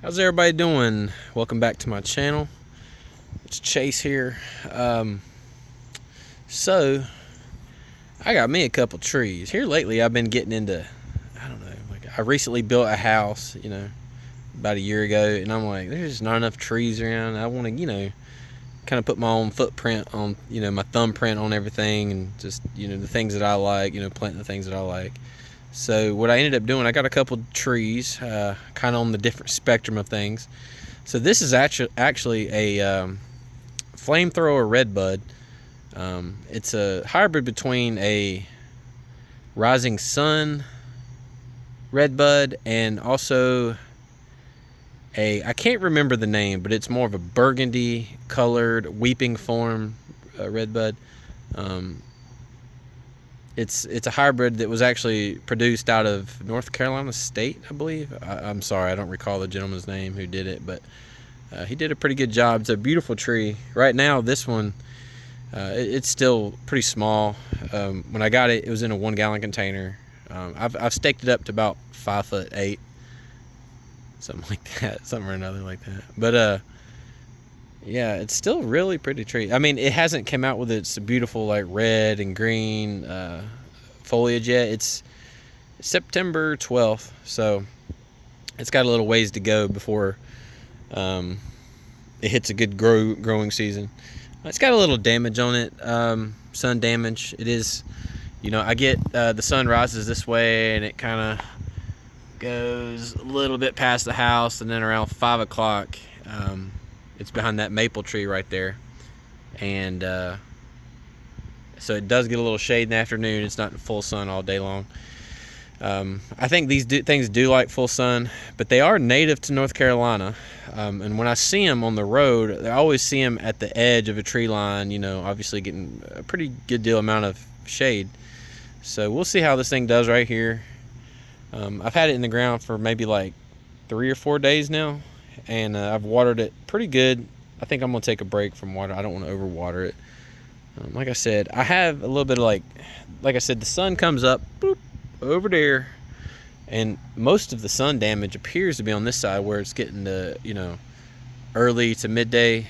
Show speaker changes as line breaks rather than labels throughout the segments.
How's everybody doing? Welcome back to my channel. It's Chase here. So I got me a couple trees. Here lately I've been getting into, I don't know, like I recently built a house, about a year ago, and I'm like, there's just not enough trees around. I want to, kind of put my own footprint on, my thumbprint on everything, and just, the things that I like, planting the things that I like. So what I ended up doing, I got a couple trees, kind of on the different spectrum of things. So this is actually a flamethrower redbud. It's a hybrid between a rising sun redbud and also I can't remember the name, but it's more of a burgundy colored weeping form redbud. It's a hybrid that was actually produced out of North Carolina State, I believe. I'm sorry, I don't recall the gentleman's name who did it, but he did a pretty good job. It's a beautiful tree. Right now, this one, it's still pretty small. When I got it, it was in a 1-gallon container. I've staked it up to about 5'8", something like that, something or another like that. But yeah, it's still really pretty tree. I mean, it hasn't come out with its beautiful like red and green foliage yet. It's September 12th, so it's got a little ways to go before it hits a good growing season. It's got a little damage on it, sun damage. It is, I get the sun rises this way and it kind of goes a little bit past the house, and then around 5 o'clock it's behind that maple tree right there, and so it does get a little shade in the afternoon. It's not in full sun all day long. I think these things do like full sun, but they are native to North Carolina, and when I see them on the road, I always see them at the edge of a tree line, obviously getting a pretty good amount of shade. So we'll see how this thing does right here. I've had it in the ground for maybe like 3 or 4 days now, and I've watered it pretty good. I think I'm gonna take a break from water. I don't want to overwater it. Like I said, I have a little bit of like I said, the sun comes up boop, over there, and most of the sun damage appears to be on this side where it's getting the early to midday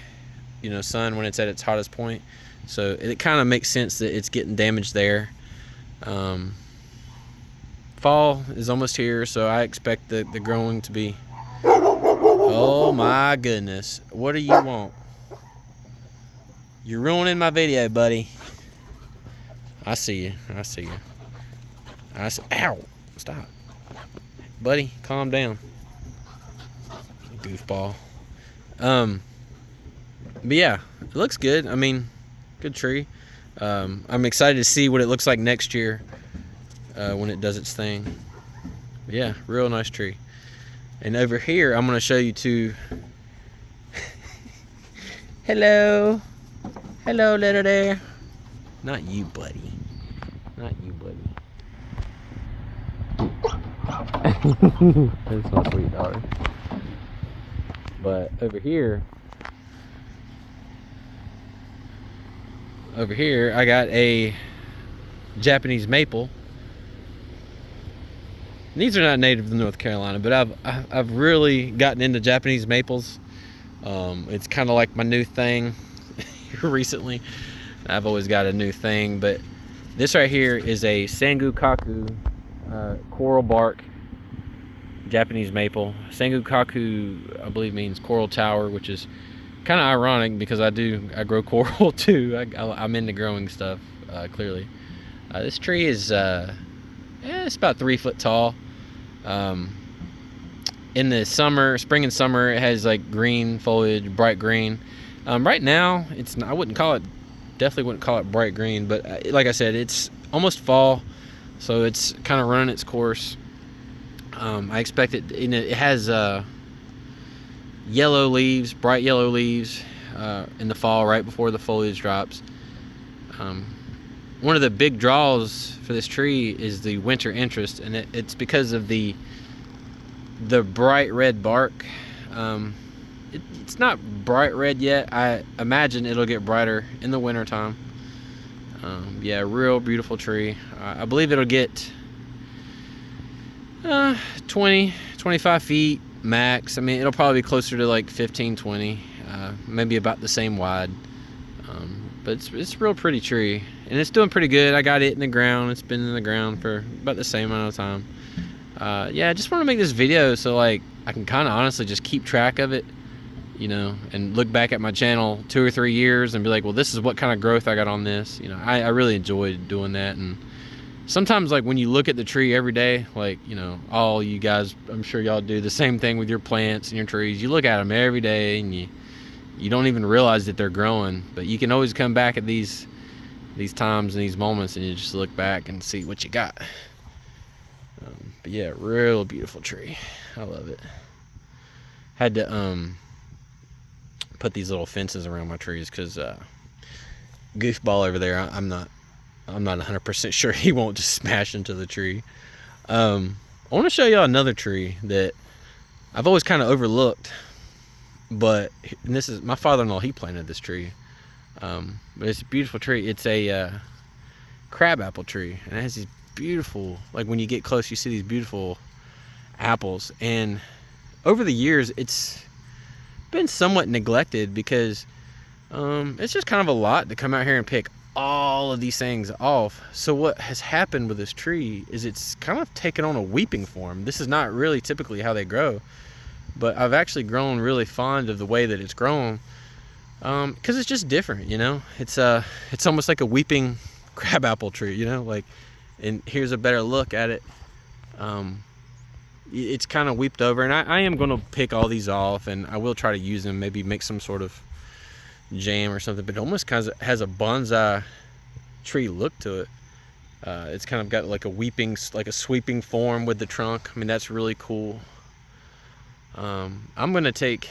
sun when it's at its hottest point. So it kind of makes sense that it's getting damaged there. Fall is almost here, so I expect the growing to be. Oh my goodness, what do you want? You're ruining my video, buddy. I see you. Ow, stop, buddy, calm down, goofball. But yeah, it looks good. I mean, good tree. I'm excited to see what it looks like next year when it does its thing. But yeah, real nice tree. And over here, I'm going to show you two. Hello, little there. Not you, buddy. That's my sweet daughter. But over here, I got a Japanese maple. These are not native to North Carolina, but I've really gotten into Japanese maples. It's kind of like my new thing recently. I've always got a new thing, but this right here is a Sangu kaku coral bark Japanese maple. Sangu kaku, I believe, means coral tower, which is kind of ironic because I grow coral too. I'm into growing stuff, clearly. This tree is it's about 3 foot tall. In the spring and summer, it has like green foliage, bright green. Right now, I definitely wouldn't call it bright green, but like I said, it's almost fall, so it's kind of running its course. I expect it. It has yellow leaves, bright yellow leaves, in the fall, right before the foliage drops. One of the big draws for this tree is the winter interest, and it's because of the bright red bark. It's not bright red yet. I imagine it'll get brighter in the winter time. Yeah, real beautiful tree. I believe it'll get 20-25 feet max. I mean, it'll probably be closer to like 15, 20, maybe about the same wide. But it's a real pretty tree, and it's doing pretty good. I got it in the ground. It's been in the ground for about the same amount of time. Yeah, I just want to make this video so like I can kind of honestly just keep track of it, you know, and look back at my channel 2 or 3 years and be like, well, this is what kind of growth I got on this. You know, I really enjoyed doing that. And sometimes, like, when you look at the tree every day, like, you know, all you guys, I'm sure y'all do the same thing with your plants and your trees. You look at them every day and you don't even realize that they're growing, but you can always come back at these times and these moments and you just look back and see what you got. But yeah, real beautiful tree. I love it. Had to put these little fences around my trees because Goofball over there, I'm not 100% sure he won't just smash into the tree. I want to show y'all another tree that I've always kind of overlooked, but and this is my father-in-law. He planted this tree, but it's a beautiful tree. It's a crabapple tree, and it has these beautiful, like when you get close, you see these beautiful apples. And over the years, it's been somewhat neglected because it's just kind of a lot to come out here and pick all of these things off. So what has happened with this tree is it's kind of taken on a weeping form. This is not really typically how they grow, but I've actually grown really fond of the way that it's grown, because it's just different, you know. It's almost like a weeping crabapple tree, you know. Like, and here's a better look at it. It's kind of weeped over, and I am going to pick all these off, and I will try to use them, maybe make some sort of jam or something. But it almost kind of has a bonsai tree look to it. It's kind of got like a weeping, like a sweeping form with the trunk. I mean, that's really cool. I'm going to take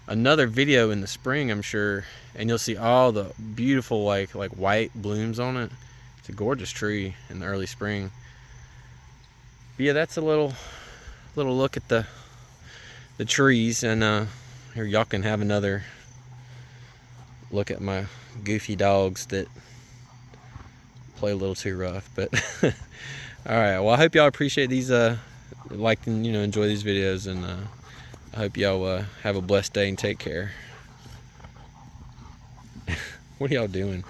another video in the spring, I'm sure, and you'll see all the beautiful like white blooms on it. It's a gorgeous tree in the early spring. But yeah, that's a little look at the trees, and here y'all can have another look at my goofy dogs that play a little too rough. But all right, well, I hope y'all appreciate these, like and, you know, enjoy these videos, and I hope y'all have a blessed day and take care. What are y'all doing?